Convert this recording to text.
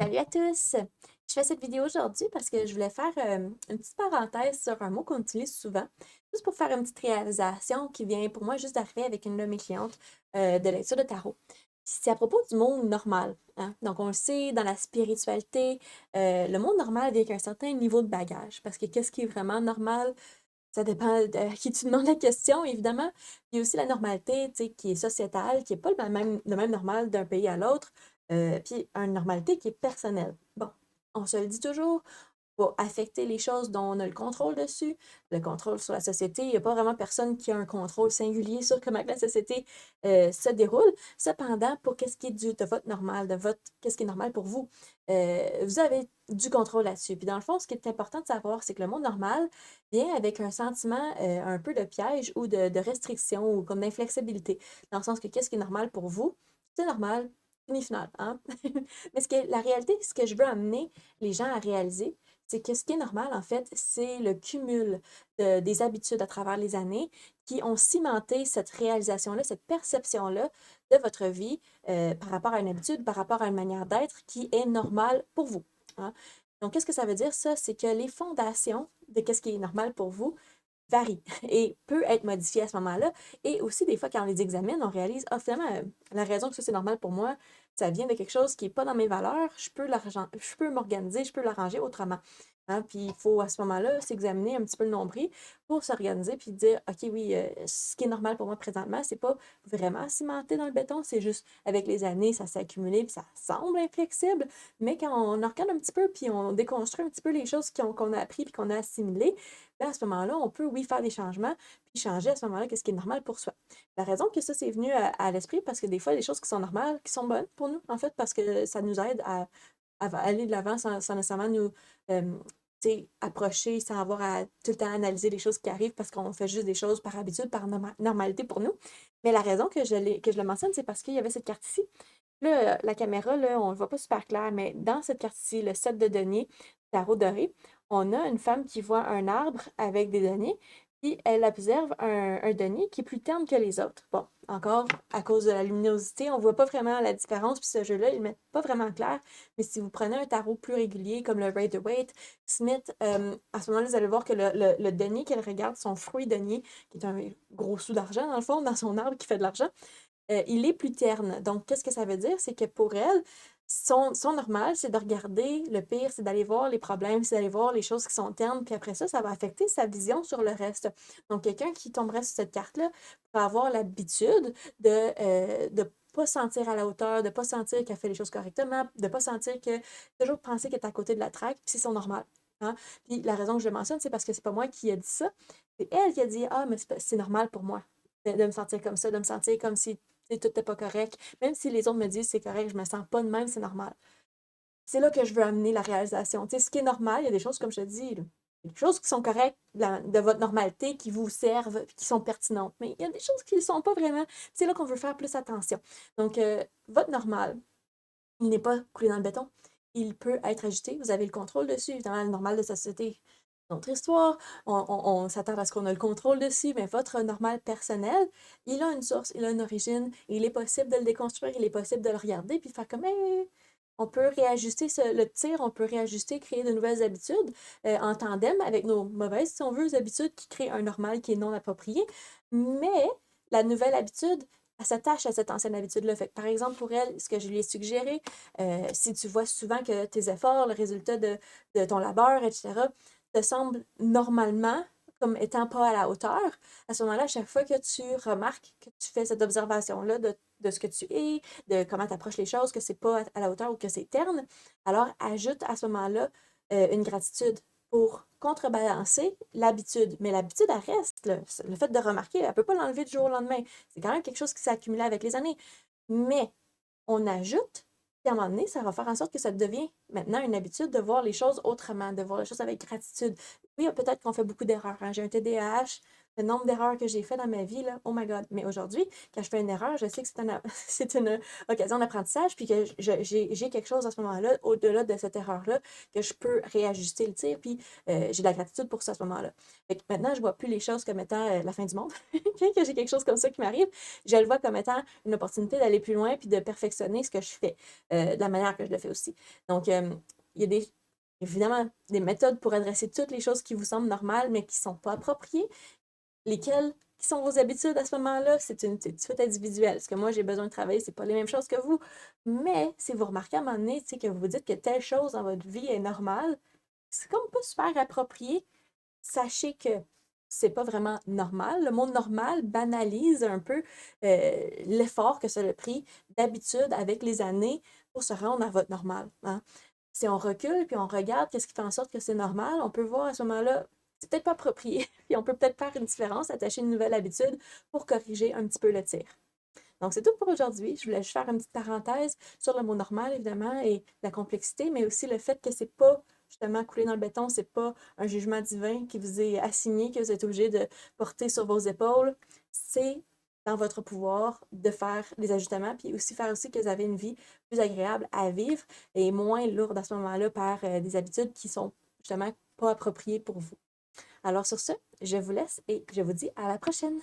Salut à tous! Je fais cette vidéo aujourd'hui parce que je voulais faire une petite parenthèse sur un mot qu'on utilise souvent, juste pour faire une petite réalisation qui vient pour moi juste d'arriver avec une de mes clientes de lecture de tarot. C'est à propos du mot normal, hein. Donc, on le sait, dans la spiritualité, le mot normal vient avec un certain niveau de bagage. Parce que qu'est-ce qui est vraiment normal? Ça dépend de à qui tu demandes la question, évidemment. Il y a aussi la normalité, tu sais, qui est sociétale, qui n'est pas le même normal d'un pays à l'autre, puis une normalité qui est personnelle. Bon, on se le dit toujours, va affecter les choses dont on a le contrôle dessus, le contrôle sur la société. Il n'y a pas vraiment personne qui a un contrôle singulier sur comment que la société se déroule. Cependant, pour qu'est-ce qui est de votre normal, qu'est-ce qui est normal pour vous, vous avez du contrôle là-dessus. Puis dans le fond, ce qui est important de savoir, c'est que le monde normal vient avec un sentiment un peu de piège ou de restriction ou comme d'inflexibilité. Dans le sens que qu'est-ce qui est normal pour vous, c'est normal, fini final, hein? Mais la réalité, ce que je veux amener les gens à réaliser, c'est que ce qui est normal, en fait, c'est le cumul des habitudes à travers les années qui ont cimenté cette réalisation-là, cette perception-là de votre vie par rapport à une habitude, par rapport à une manière d'être qui est normale pour vous, hein. Donc, qu'est-ce que ça veut dire, ça? C'est que les fondations de qu'est-ce qui est normal pour vous varient et peut être modifiées à ce moment-là. Et aussi, des fois, quand on les examine, on réalise, ah, finalement, la raison que ça, c'est normal pour moi, ça vient de quelque chose qui n'est pas dans mes valeurs, je peux m'organiser, je peux l'arranger autrement. Hein? Puis il faut à ce moment-là s'examiner un petit peu le nombril pour s'organiser puis dire, OK, oui, ce qui est normal pour moi présentement, c'est pas vraiment cimenté dans le béton, c'est juste avec les années, ça s'est accumulé puis ça semble inflexible, mais quand on en regarde un petit peu puis on déconstruit un petit peu les choses qu'on a appris puis qu'on a assimilées, ben, à ce moment-là, on peut, oui, faire des changements puis changer à ce moment-là qu'est-ce qui est normal pour soi. La raison que ça, c'est venu à l'esprit, parce que des fois, les choses qui sont normales, qui sont bonnes pour nous, en fait, parce que ça nous aide à aller de l'avant sans nécessairement nous tu sais, approcher, sans avoir à tout le temps analyser les choses qui arrivent parce qu'on fait juste des choses par habitude, par normalité pour nous. Mais la raison que je le mentionne, c'est parce qu'il y avait cette carte ici. Là, la caméra, là, on ne le voit pas super clair, mais dans cette carte-ci, le set de denier, tarot doré, on a une femme qui voit un arbre avec des deniers, puis elle observe un denier qui est plus terne que les autres. Bon, encore, à cause de la luminosité, on ne voit pas vraiment la différence, puis ce jeu-là, il ne met pas vraiment clair. Mais si vous prenez un tarot plus régulier, comme le Rider-Waite, Smith, à ce moment-là, vous allez voir que le denier qu'elle regarde, son fruit denier, qui est un gros sou d'argent, dans le fond, dans son arbre qui fait de l'argent, il est plus terne. Donc, qu'est-ce que ça veut dire? C'est que pour elle, son normal, c'est de regarder le pire, c'est d'aller voir les problèmes, c'est d'aller voir les choses qui sont ternes, puis après ça va affecter sa vision sur le reste. Donc, quelqu'un qui tomberait sur cette carte-là pourrait avoir l'habitude de pas sentir à la hauteur, de pas sentir qu'elle fait les choses correctement, de pas sentir que, toujours penser qu'elle est à côté de la traque, puis c'est son normal. Hein? Puis la raison que je le mentionne, c'est parce que c'est pas moi qui ai dit ça, c'est elle qui a dit, ah, mais c'est normal pour moi de me sentir comme ça, de me sentir comme si tout n'est pas correct. Même si les autres me disent c'est correct, je me sens pas de même, c'est normal. C'est là que je veux amener la réalisation. Tu sais, ce qui est normal, il y a des choses, comme je te dis, là, il y a des choses qui sont correctes de votre normalité, qui vous servent, qui sont pertinentes. Mais il y a des choses qui ne le sont pas vraiment. C'est là qu'on veut faire plus attention. Donc, votre normal, il n'est pas coulé dans le béton. Il peut être ajusté. Vous avez le contrôle dessus. Évidemment, le normal de société, c'est notre histoire. On s'attend à ce qu'on a le contrôle dessus, mais votre normal personnel, il a une source, il a une origine. Il est possible de le déconstruire, il est possible de le regarder puis de faire comme hey, on peut réajuster le tir, on peut réajuster, créer de nouvelles habitudes en tandem avec nos mauvaises, si on veut, habitudes qui créent un normal qui est non approprié. Mais la nouvelle habitude, elle s'attache à cette ancienne habitude-là. Fait que, par exemple, pour elle, ce que je lui ai suggéré, si tu vois souvent que tes efforts, le résultat de ton labeur, etc., te semble normalement comme étant pas à la hauteur, à ce moment-là, à chaque fois que tu remarques que tu fais cette observation-là de ce que tu es, de comment tu approches les choses, que c'est pas à la hauteur ou que c'est terne, alors ajoute à ce moment-là une gratitude pour contrebalancer l'habitude. Mais l'habitude, elle reste. Là. Le fait de remarquer, elle ne peut pas l'enlever du jour au lendemain. C'est quand même quelque chose qui s'est accumulé avec les années. Mais on ajoute, puis à un moment donné, ça va faire en sorte que ça devient maintenant une habitude de voir les choses autrement, de voir les choses avec gratitude. Oui, peut-être qu'on fait beaucoup d'erreurs. Hein. J'ai un TDAH, le nombre d'erreurs que j'ai fait dans ma vie, là, oh my God. Mais aujourd'hui, quand je fais une erreur, je sais que c'est une occasion d'apprentissage, puis que j'ai quelque chose à ce moment-là, au-delà de cette erreur-là, que je peux réajuster le tir, puis j'ai de la gratitude pour ça à ce moment-là. Fait que maintenant, je vois plus les choses comme étant la fin du monde. Quand que j'ai quelque chose comme ça qui m'arrive, je le vois comme étant une opportunité d'aller plus loin, puis de perfectionner ce que je fais, de la manière que je le fais aussi. Donc, il y a évidemment des méthodes pour adresser toutes les choses qui vous semblent normales, mais qui ne sont pas appropriées. Lesquelles qui sont vos habitudes à ce moment-là, c'est une suite individuelle. Ce que moi, j'ai besoin de travailler, c'est pas les mêmes choses que vous. Mais si vous remarquez à un moment donné, que vous dites que telle chose dans votre vie est normale, c'est comme pas super approprié. Sachez que c'est pas vraiment normal. Le mot normal banalise un peu l'effort que ça a pris d'habitude avec les années pour se rendre à votre normal. Hein. Si on recule puis on regarde qu'est-ce qui fait en sorte que c'est normal, on peut voir à ce moment-là, c'est peut-être pas approprié, puis on peut peut-être faire une différence, attacher une nouvelle habitude pour corriger un petit peu le tir. Donc, c'est tout pour aujourd'hui. Je voulais juste faire une petite parenthèse sur le mot normal, évidemment, et la complexité, mais aussi le fait que c'est pas justement coulé dans le béton, c'est pas un jugement divin qui vous est assigné, que vous êtes obligé de porter sur vos épaules. C'est dans votre pouvoir de faire des ajustements, puis aussi faire aussi que vous avez une vie plus agréable à vivre et moins lourde à ce moment-là par des habitudes qui sont justement pas appropriées pour vous. Alors sur ce, je vous laisse et je vous dis à la prochaine.